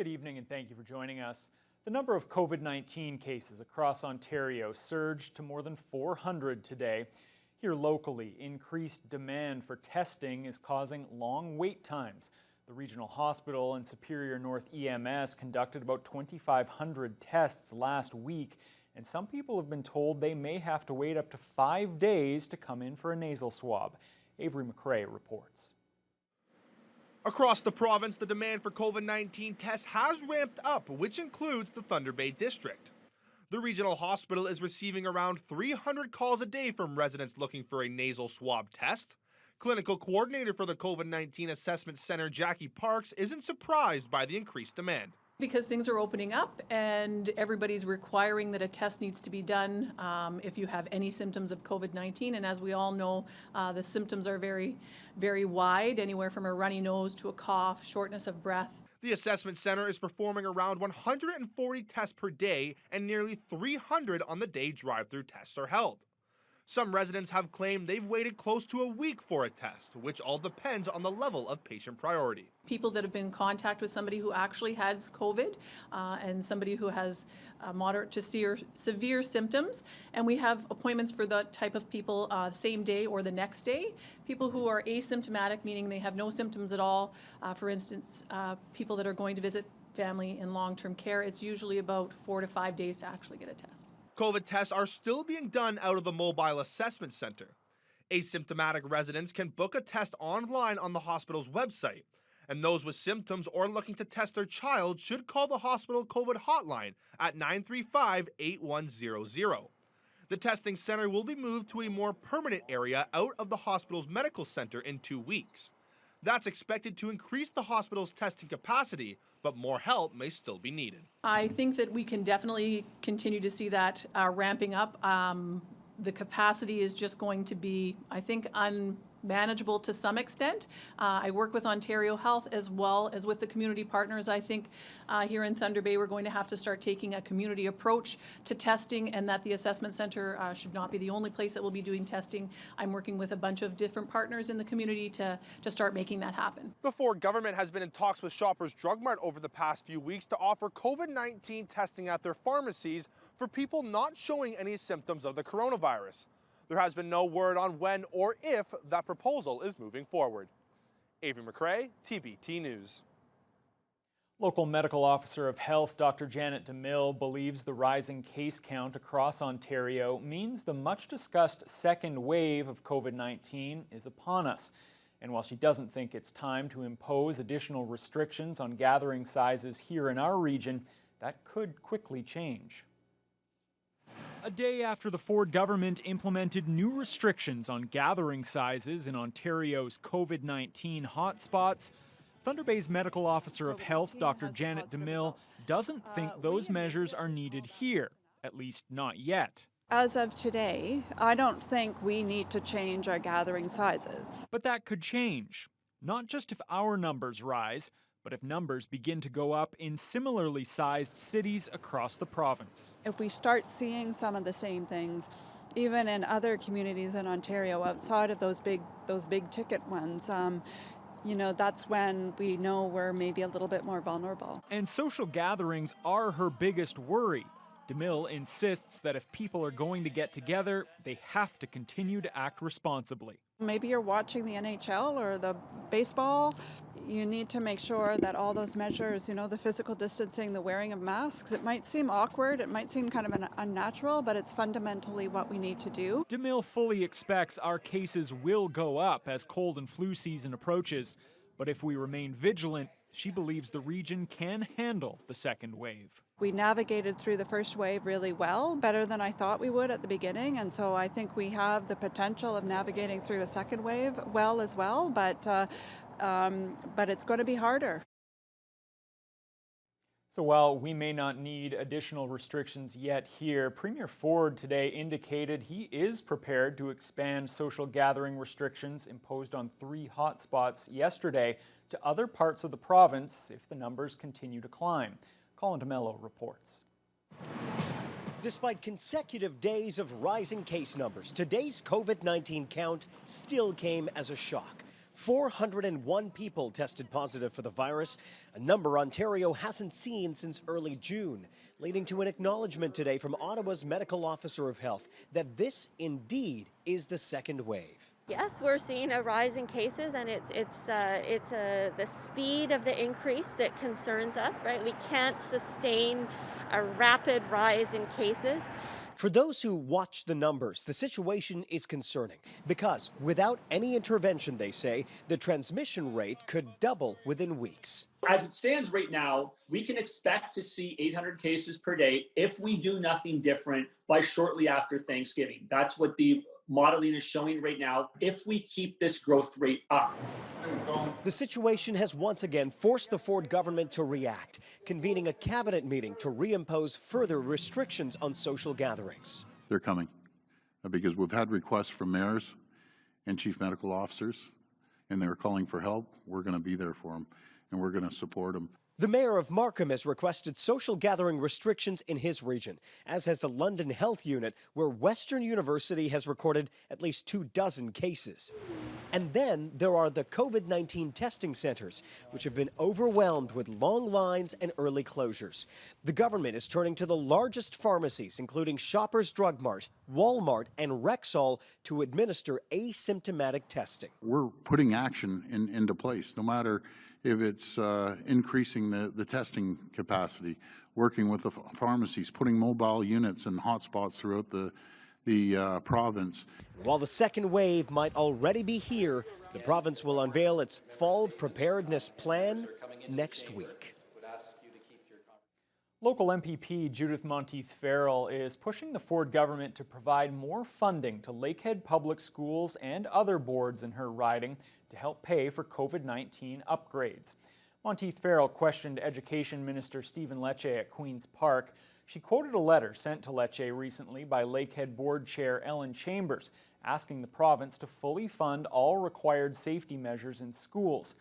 Good evening and thank you for joining us. The number of COVID-19 cases across Ontario surged to more than 400 today. Here locally, increased demand for testing is causing long wait times. The regional hospital and Superior North EMS conducted about 2,500 tests last week, and some people have been told they may have to wait up to 5 days to come in for a nasal swab. Avery McRae reports. Across the province, the demand for COVID-19 tests has ramped up, which includes the Thunder Bay district. The regional hospital is receiving around 300 calls a day from residents looking for a nasal swab test. Clinical coordinator for the COVID-19 Assessment Center, Jackie Parks, isn't surprised by the increased demand. Because things are opening up and everybody's requiring that a test needs to be done if you have any symptoms of COVID-19. And as we all know, the symptoms are very, very wide, anywhere from a runny nose to a cough, shortness of breath. The assessment center is performing around 140 tests per day, and nearly 300 on the day drive-through tests are held. Some residents have claimed they've waited close to a week for a test, which all depends on the level of patient priority. People that have been in contact with somebody who actually has COVID and somebody who has moderate to severe symptoms. And we have appointments for that type of people same day or the next day. People who are asymptomatic, meaning they have no symptoms at all. For instance, people that are going to visit family in long-term care, it's usually about 4 to 5 days to actually get a test. COVID tests are still being done out of the mobile assessment center. Asymptomatic residents can book a test online on the hospital's website, and those with symptoms or looking to test their child should call the hospital COVID hotline at 935-8100. The testing center will be moved to a more permanent area out of the hospital's medical center in 2 weeks. That's expected to increase the hospital's testing capacity, but more help may still be needed. I think that we can definitely continue to see that ramping up. The capacity is just going to be, I think, unmanageable to some extent. I work with Ontario Health as well as with the community partners. I think here in Thunder Bay we're going to have to start taking a community approach to testing, and that the assessment center should not be the only place that will be doing testing. I'm working with a bunch of different partners in the community to start making that happen. The Ford government has been in talks with Shoppers Drug Mart over the past few weeks to offer COVID-19 testing at their pharmacies for people not showing any symptoms of the coronavirus. There has been no word on when or if that proposal is moving forward. Avery McRae, TBT News. Local Medical Officer of Health Dr. Janet DeMille believes the rising case count across Ontario means the much-discussed second wave of COVID-19 is upon us. And while she doesn't think it's time to impose additional restrictions on gathering sizes here in our region, that could quickly change. A day after the Ford government implemented new restrictions on gathering sizes in Ontario's COVID-19 hotspots, Thunder Bay's Medical Officer of Health, Dr. Janet DeMille, doesn't think those measures are needed here, at least not yet. As of today, I don't think we need to change our gathering sizes. But that could change, not just if our numbers rise, but if numbers begin to go up in similarly sized cities across the province. If we start seeing some of the same things, even in other communities in Ontario outside of those big ticket ones, that's when we know we're maybe a little bit more vulnerable. And social gatherings are her biggest worry. DeMille insists that if people are going to get together, they have to continue to act responsibly. Maybe you're watching the NHL or the baseball. You need to make sure that all those measures, the physical distancing, the wearing of masks, it might seem awkward, it might seem kind of unnatural, but it's fundamentally what we need to do. DeMille fully expects our cases will go up as cold and flu season approaches. But if we remain vigilant, she believes the region can handle the second wave. We navigated through the first wave really well, better than I thought we would at the beginning, and so I think we have the potential of navigating through a second wave well as well, but it's going to be harder. So while we may not need additional restrictions yet here, Premier Ford today indicated he is prepared to expand social gathering restrictions imposed on 3 hotspots yesterday to other parts of the province if the numbers continue to climb. Colin DeMello reports. Despite consecutive days of rising case numbers, today's COVID-19 count still came as a shock. 401 people tested positive for the virus, a number Ontario hasn't seen since early June, leading to an acknowledgement today from Ottawa's medical officer of health that this indeed is the second wave. Yes, we're seeing a rise in cases, and it's the speed of the increase that concerns us, right? We can't sustain a rapid rise in cases. For those who watch the numbers, the situation is concerning because without any intervention, they say, the transmission rate could double within weeks. As it stands right now, we can expect to see 800 cases per day if we do nothing different by shortly after Thanksgiving. That's what the modeling is showing right now, if we keep this growth rate up. The situation has once again forced the Ford government to react, convening a cabinet meeting to reimpose further restrictions on social gatherings. They're coming because we've had requests from mayors and chief medical officers, and they're calling for help. We're going to be there for them, and we're going to support them. The mayor of Markham has requested social gathering restrictions in his region, as has the London Health Unit, where Western University has recorded at least 24 cases. And then there are the COVID-19 testing centers, which have been overwhelmed with long lines and early closures. The government is turning to the largest pharmacies, including Shoppers Drug Mart, Walmart, and Rexall, to administer asymptomatic testing. We're putting action into place, no matter if it's increasing the testing capacity, working with the pharmacies, putting mobile units and hotspots throughout the province. While the second wave might already be here, the province will unveil its fall preparedness plan next week. Local MPP Judith Monteith-Farrell is pushing the Ford government to provide more funding to Lakehead Public Schools and other boards in her riding to help pay for COVID-19 upgrades. Monteith-Farrell questioned Education Minister Stephen Lecce at Queen's Park. She quoted a letter sent to Lecce recently by Lakehead Board Chair Ellen Chambers, asking the province to fully fund all required safety measures in schools.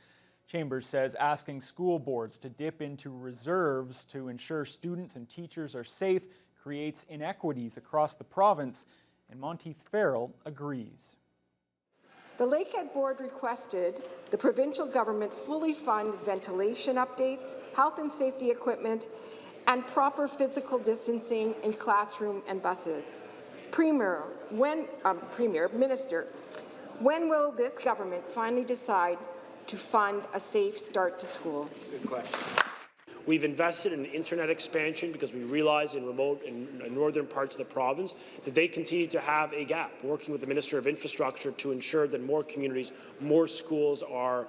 Chambers says asking school boards to dip into reserves to ensure students and teachers are safe creates inequities across the province, and Monteith-Farrell agrees. The Lakehead Board requested the provincial government fully fund ventilation updates, health and safety equipment, and proper physical distancing in classroom and buses. Minister, when will this government finally decide to fund a safe start to school? Good question. We've invested in internet expansion because we realize in remote and northern parts of the province that they continue to have a gap. Working with the Minister of Infrastructure to ensure that more communities, more schools are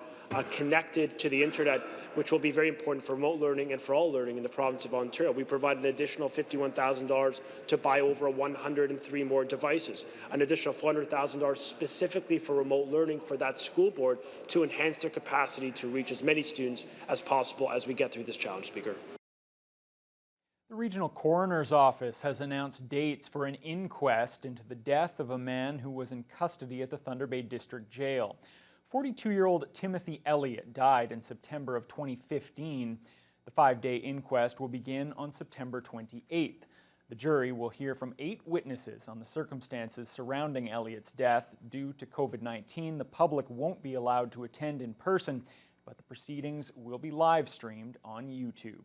connected to the internet, which will be very important for remote learning and for all learning in the province of Ontario. We provide an additional $51,000 to buy over 103 more devices, an additional $400,000 specifically for remote learning for that school board to enhance their capacity to reach as many students as possible as we get through this challenge, Speaker. The Regional Coroner's Office has announced dates for an inquest into the death of a man who was in custody at the Thunder Bay District Jail. 42-year-old Timothy Elliott died in September of 2015. The 5-day inquest will begin on September 28th. The jury will hear from 8 witnesses on the circumstances surrounding Elliott's death. Due to COVID-19, the public won't be allowed to attend in person, but the proceedings will be live streamed on YouTube.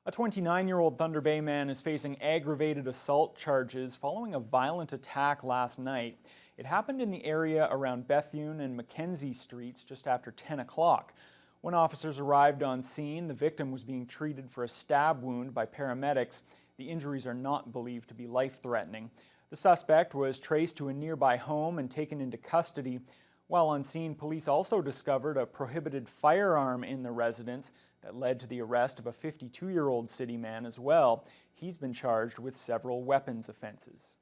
A 29-year-old Thunder Bay man is facing aggravated assault charges following a violent attack last night. It happened in the area around Bethune and Mackenzie Streets just after 10 o'clock. When officers arrived on scene, the victim was being treated for a stab wound by paramedics. The injuries are not believed to be life-threatening. The suspect was traced to a nearby home and taken into custody. While on scene, police also discovered a prohibited firearm in the residence that led to the arrest of a 52-year-old city man as well. He's been charged with several weapons offenses.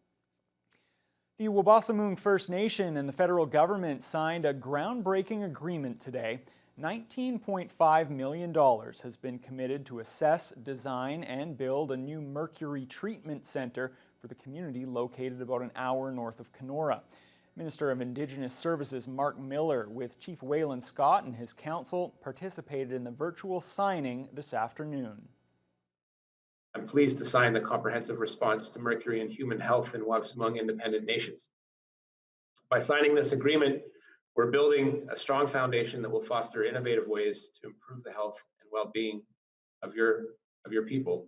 The Wabaseemoong First Nation and the federal government signed a groundbreaking agreement today. $19.5 million has been committed to assess, design, and build a new mercury treatment center for the community located about an hour north of Kenora. Minister of Indigenous Services Mark Miller, with Chief Waylon Scott and his council, participated in the virtual signing this afternoon. I'm pleased to sign the Comprehensive Response to Mercury and Human Health in Wabaseemoong Independent Nations. By signing this agreement, We're building a strong foundation that will foster innovative ways to improve the health and well-being of your people.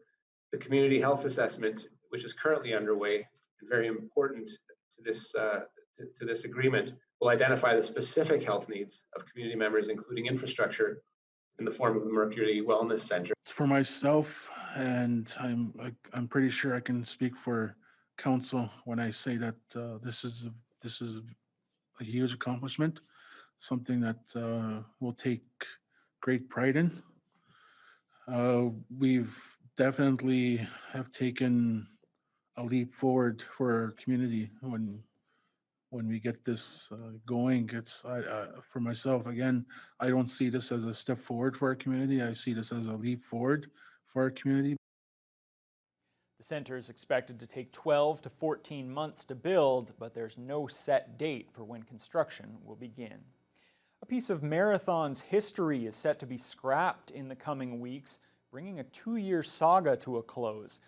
The community health assessment, which is currently underway and very important to this agreement, will identify the specific health needs of community members, including infrastructure in the form of the Mercury Wellness Center. For myself, and I'm pretty sure I can speak for council when I say that this is a huge accomplishment, something that we'll take great pride in. We've definitely have taken a leap forward for our community when we get this going. It's for myself again. I don't see this as a step forward for our community. I see this as a leap forward for our community. The center is expected to take 12 to 14 months to build, but there's no set date for when construction will begin. A piece of Marathon's history is set to be scrapped in the coming weeks, bringing a 2-year saga to a close.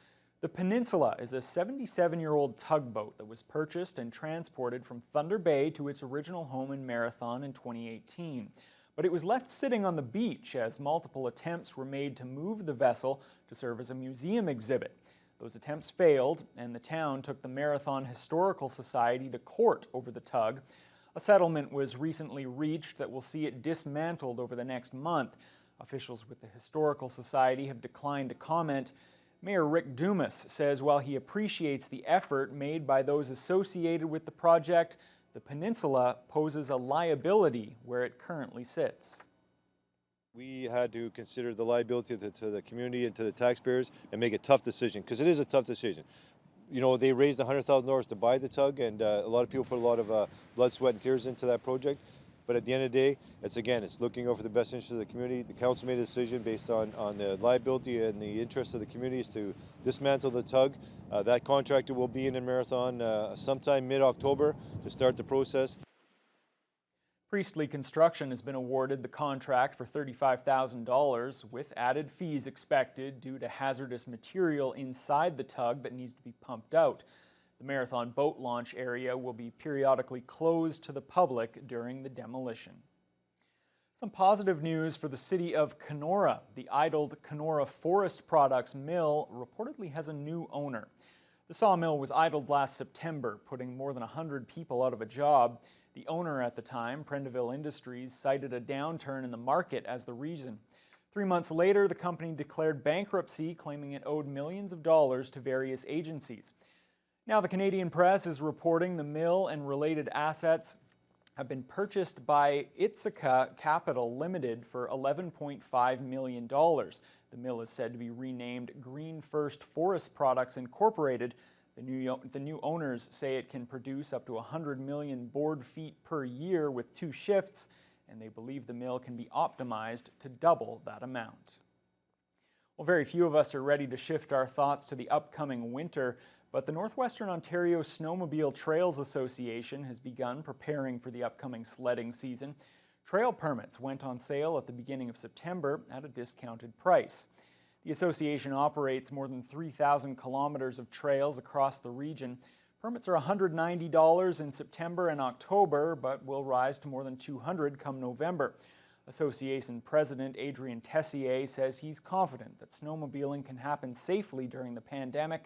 The Peninsula is a 77-year-old tugboat that was purchased and transported from Thunder Bay to its original home in Marathon in 2018. But it was left sitting on the beach as multiple attempts were made to move the vessel to serve as a museum exhibit. Those attempts failed, and the town took the Marathon Historical Society to court over the tug. A settlement was recently reached that will see it dismantled over the next month. Officials with the Historical Society have declined to comment. Mayor Rick Dumas says while he appreciates the effort made by those associated with the project, the peninsula poses a liability where it currently sits. We had to consider the liability to the community and to the taxpayers and make a tough decision, because it is a tough decision. You know, they raised $100,000 to buy the tug, and a lot of people put a lot of blood, sweat, and tears into that project. But at the end of the day, it's looking over the best interest of the community. The council made a decision based on the liability and the interest of the communities to dismantle the tug. That contractor will be in Marathon sometime mid-October to start the process. Priestley Construction has been awarded the contract for $35,000 with added fees expected due to hazardous material inside the tug that needs to be pumped out. The Marathon boat launch area will be periodically closed to the public during the demolition. Some positive news for the city of Kenora. The idled Kenora Forest Products Mill reportedly has a new owner. The sawmill was idled last September, putting more than 100 people out of a job. The owner at the time, Prendeville Industries, cited a downturn in the market as the reason. 3 months later, the company declared bankruptcy, claiming it owed millions of dollars to various agencies. Now, the Canadian Press is reporting the mill and related assets have been purchased by Ithaca Capital Limited for $11.5 million. The mill is said to be renamed Green First Forest Products Incorporated. The new owners say it can produce up to 100 million board feet per year with 2 shifts, and they believe the mill can be optimized to double that amount. Well, very few of us are ready to shift our thoughts to the upcoming winter, but the Northwestern Ontario Snowmobile Trails Association has begun preparing for the upcoming sledding season. Trail permits went on sale at the beginning of September at a discounted price. The association operates more than 3,000 kilometers of trails across the region. Permits are $190 in September and October, but will rise to more than $200 come November. Association President Adrian Tessier says he's confident that snowmobiling can happen safely during the pandemic,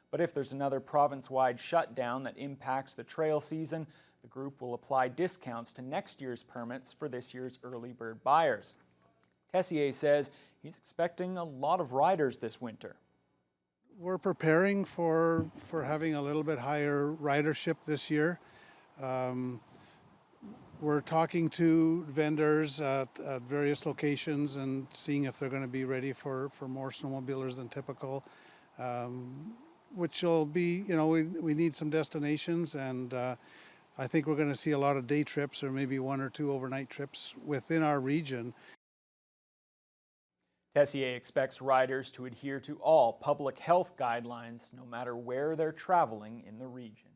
but if there's another province-wide shutdown that impacts the trail season, the group will apply discounts to next year's permits for this year's early bird buyers. Tessier says he's expecting a lot of riders this winter. We're preparing for having a little bit higher ridership this year. We're talking to vendors at various locations and seeing if they're going to be ready for more snowmobilers than typical, which will be, you know, we need some destinations, and I think we're going to see a lot of day trips or maybe 1 or 2 overnight trips within our region. Tessier expects riders to adhere to all public health guidelines, no matter where they're traveling in the region.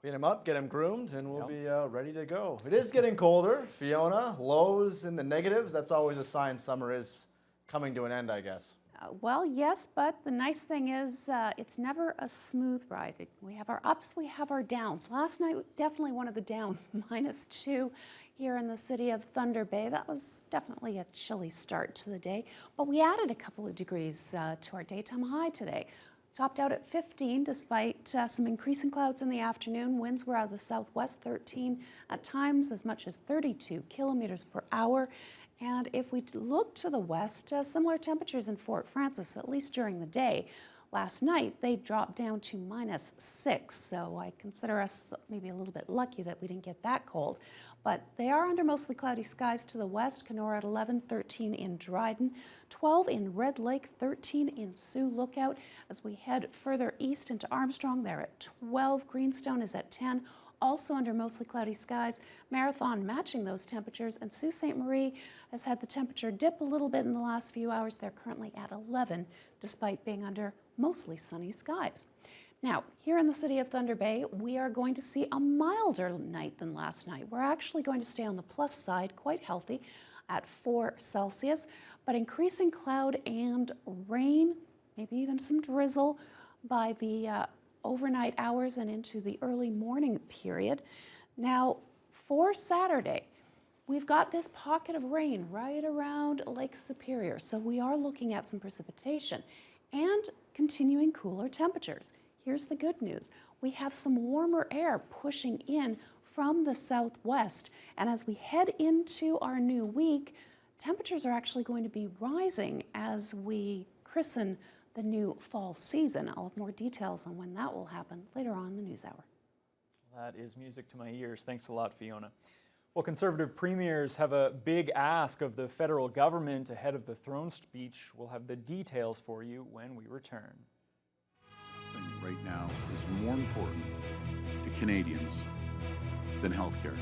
Clean them up, get them groomed, and we'll be ready to go. It is getting colder, Fiona. Lows in the negatives. That's always a sign summer is coming to an end, I guess. Well, yes, but the nice thing is it's never a smooth ride. We have our ups, we have our downs. Last night, definitely one of the downs, -2 here in the city of Thunder Bay. That was definitely a chilly start to the day, but we added a couple of degrees to our daytime high today. Topped out at 15 despite some increasing clouds in the afternoon. Winds were out of the southwest, 13 at times, as much as 32 kilometers per hour. And if we look to the west, similar temperatures in Fort Frances, at least during the day. Last night, they dropped down to -6, so I consider us maybe a little bit lucky that we didn't get that cold. But they are under mostly cloudy skies to the west. Kenora at 11, 13 in Dryden, 12 in Red Lake, 13 in Sioux Lookout. As we head further east into Armstrong, they're at 12. Greenstone is at 10. Also under mostly cloudy skies. Marathon matching those temperatures, and Sault Ste. Marie has had the temperature dip a little bit in the last few hours. They're currently at 11, despite being under mostly sunny skies. Now, here in the city of Thunder Bay, we are going to see a milder night than last night. We're actually going to stay on the plus side, quite healthy, at 4 Celsius, but increasing cloud and rain, maybe even some drizzle by the overnight hours and into the early morning period. Now, for Saturday, we've got this pocket of rain right around Lake Superior, so we are looking at some precipitation and continuing cooler temperatures. Here's the good news. We have some warmer air pushing in from the southwest, and as we head into our new week, temperatures are actually going to be rising as we christen the new fall season. I'll have more details on when that will happen later on in the news hour. That is music to my ears. Thanks a lot, Fiona. Well, Conservative premiers have a big ask of the federal government ahead of the throne speech. We'll have the details for you when we return. Right now is more important to Canadians than healthcare.